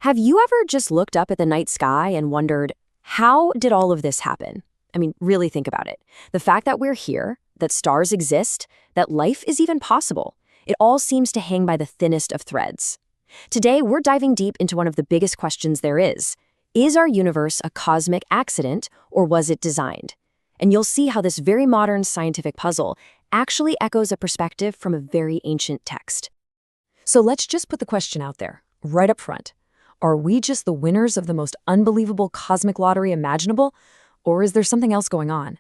Have you ever just looked up at the night sky and wondered, how did all of this happen? I mean, really think about it. The fact that we're here, that stars exist, that life is even possible, it all seems to hang by the thinnest of threads. Today, we're diving deep into one of the biggest questions there is. Is our universe a cosmic accident, or was it designed? And you'll see how this very modern scientific puzzle actually echoes a perspective from a very ancient text. So let's just put the question out there, right up front. Are we just the winners of the most unbelievable cosmic lottery imaginable, or is there something else going on?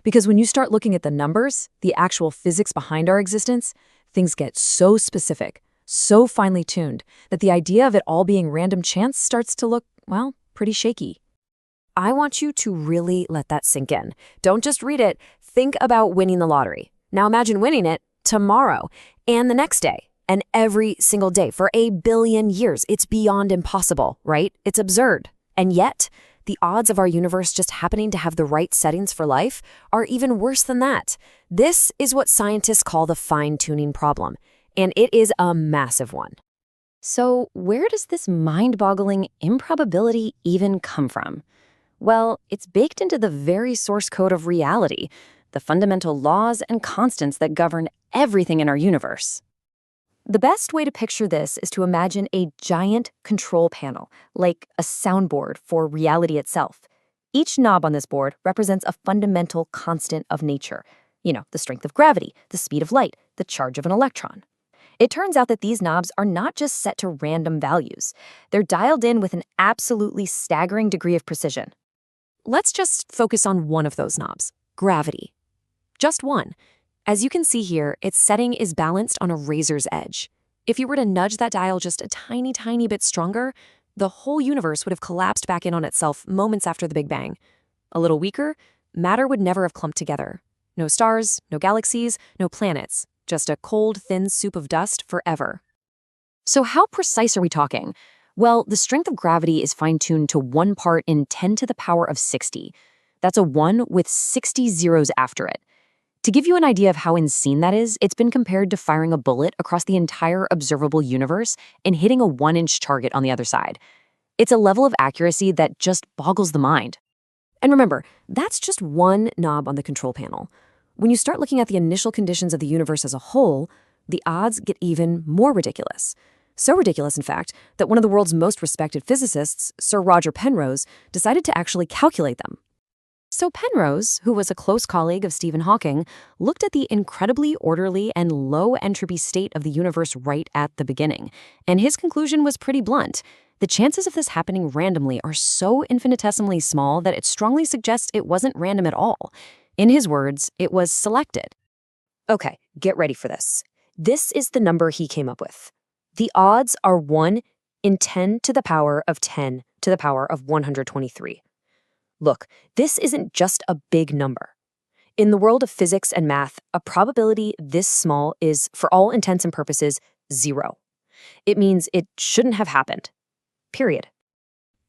Because when you start looking at the numbers, the actual physics behind our existence, things get so specific, so finely tuned, that the idea of it all being random chance starts to look, well, pretty shaky. I want you to really let that sink in. Don't just read it, think about winning the lottery. Now imagine winning it tomorrow, and the next day, and every single day for 1 billion years. It's beyond impossible, right? It's absurd. And yet, the odds of our universe just happening to have the right settings for life are even worse than that. This is what scientists call the fine-tuning problem, and it is a massive one. So where does this mind-boggling improbability even come from? Well, it's baked into the very source code of reality, the fundamental laws and constants that govern everything in our universe. The best way to picture this is to imagine a giant control panel, like a soundboard for reality itself. Each knob on this board represents a fundamental constant of nature. You know, the strength of gravity, the speed of light, the charge of an electron. It turns out that these knobs are not just set to random values. They're dialed in with an absolutely staggering degree of precision. Let's just focus on one of those knobs, gravity. Just one. As you can see here, its setting is balanced on a razor's edge. If you were to nudge that dial just a tiny, tiny bit stronger, the whole universe would have collapsed back in on itself moments after the Big Bang. A little weaker, matter would never have clumped together. No stars, no galaxies, no planets, just a cold, thin soup of dust forever. So how precise are we talking? Well, the strength of gravity is fine-tuned to 1 part in 10 to the power of 60. That's a 1 with 60 zeros after it. To give you an idea of how insane that is, it's been compared to firing a bullet across the entire observable universe and hitting a 1-inch target on the other side. It's a level of accuracy that just boggles the mind. And remember, that's just one knob on the control panel. When you start looking at the initial conditions of the universe as a whole, the odds get even more ridiculous. So ridiculous, in fact, that one of the world's most respected physicists, Sir Roger Penrose, decided to actually calculate them. So Penrose, who was a close colleague of Stephen Hawking, looked at the incredibly orderly and low entropy state of the universe right at the beginning, and his conclusion was pretty blunt. The chances of this happening randomly are so infinitesimally small that it strongly suggests it wasn't random at all. In his words, it was selected. Okay, get ready for this. This is the number he came up with. The odds are 1 in 10 to the power of 10 to the power of 123. Look, this isn't just a big number. In the world of physics and math, a probability this small is, for all intents and purposes, 0. It means it shouldn't have happened. Period.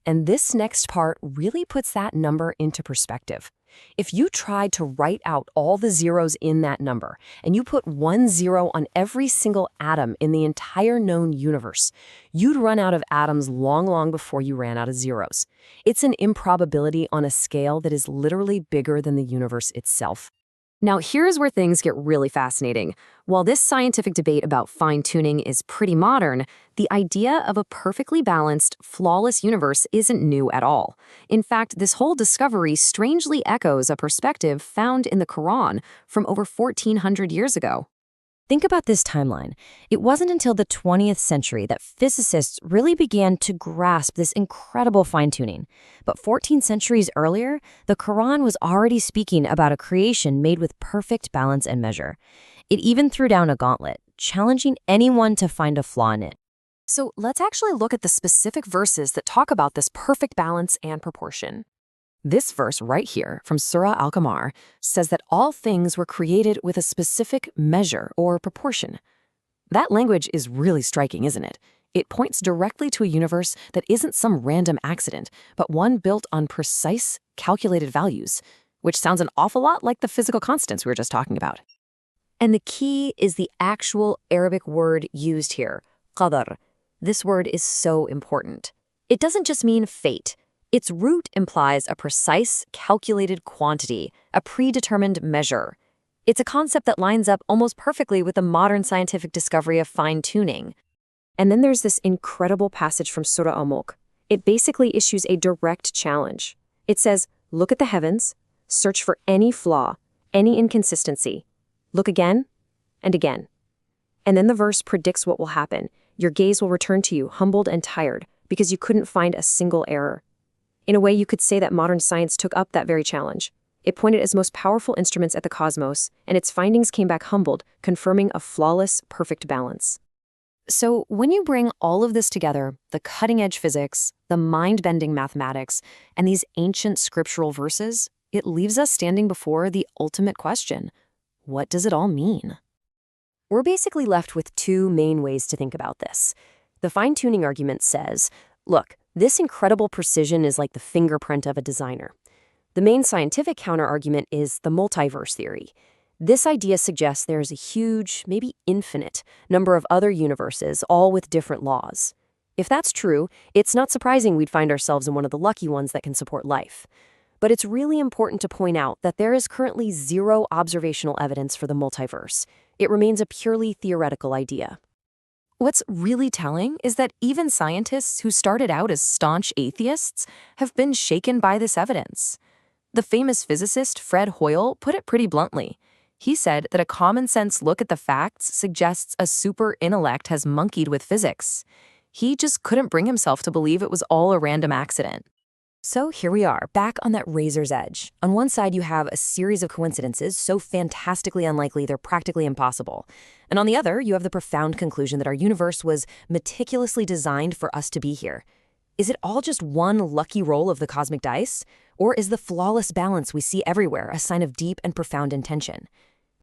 And this next part really puts that number into perspective. If you tried to write out all the zeros in that number, and you put 1 0 on every single atom in the entire known universe, you'd run out of atoms long, long before you ran out of zeros. It's an improbability on a scale that is literally bigger than the universe itself. Now, here's where things get really fascinating. While this scientific debate about fine-tuning is pretty modern, the idea of a perfectly balanced, flawless universe isn't new at all. In fact, this whole discovery strangely echoes a perspective found in the Quran from over 1,400 years ago. Think about this timeline. It wasn't until the 20th century that physicists really began to grasp this incredible fine-tuning. But 14 centuries earlier, the Quran was already speaking about a creation made with perfect balance and measure. It even threw down a gauntlet, challenging anyone to find a flaw in it. So let's actually look at the specific verses that talk about this perfect balance and proportion. This verse right here from Surah Al-Qamar says that all things were created with a specific measure or proportion. That language is really striking, isn't it? It points directly to a universe that isn't some random accident, but one built on precise, calculated values, which sounds an awful lot like the physical constants we were just talking about. And the key is the actual Arabic word used here, qadar. This word is so important. It doesn't just mean fate. Its root implies a precise, calculated quantity, a predetermined measure. It's a concept that lines up almost perfectly with the modern scientific discovery of fine-tuning. And then there's this incredible passage from Surah Al-Mulk. It basically issues a direct challenge. It says, look at the heavens, search for any flaw, any inconsistency. Look again and again. And then the verse predicts what will happen. Your gaze will return to you, humbled and tired, because you couldn't find a single error. In a way, you could say that modern science took up that very challenge. It pointed its most powerful instruments at the cosmos, and its findings came back humbled, confirming a flawless, perfect balance. So when you bring all of this together, the cutting-edge physics, the mind-bending mathematics, and these ancient scriptural verses, it leaves us standing before the ultimate question. What does it all mean? We're basically left with two main ways to think about this. The fine-tuning argument says, look, this incredible precision is like the fingerprint of a designer. The main scientific counter-argument is the multiverse theory. This idea suggests there is a huge, maybe infinite, number of other universes, all with different laws. If that's true, it's not surprising we'd find ourselves in one of the lucky ones that can support life. But it's really important to point out that there is currently zero observational evidence for the multiverse. It remains a purely theoretical idea. What's really telling is that even scientists who started out as staunch atheists have been shaken by this evidence. The famous physicist Fred Hoyle put it pretty bluntly. He said that a common-sense look at the facts suggests a super intellect has monkeyed with physics. He just couldn't bring himself to believe it was all a random accident. So here we are, back on that razor's edge. On one side, you have a series of coincidences so fantastically unlikely they're practically impossible. And on the other, you have the profound conclusion that our universe was meticulously designed for us to be here. Is it all just one lucky roll of the cosmic dice? Or is the flawless balance we see everywhere a sign of deep and profound intention?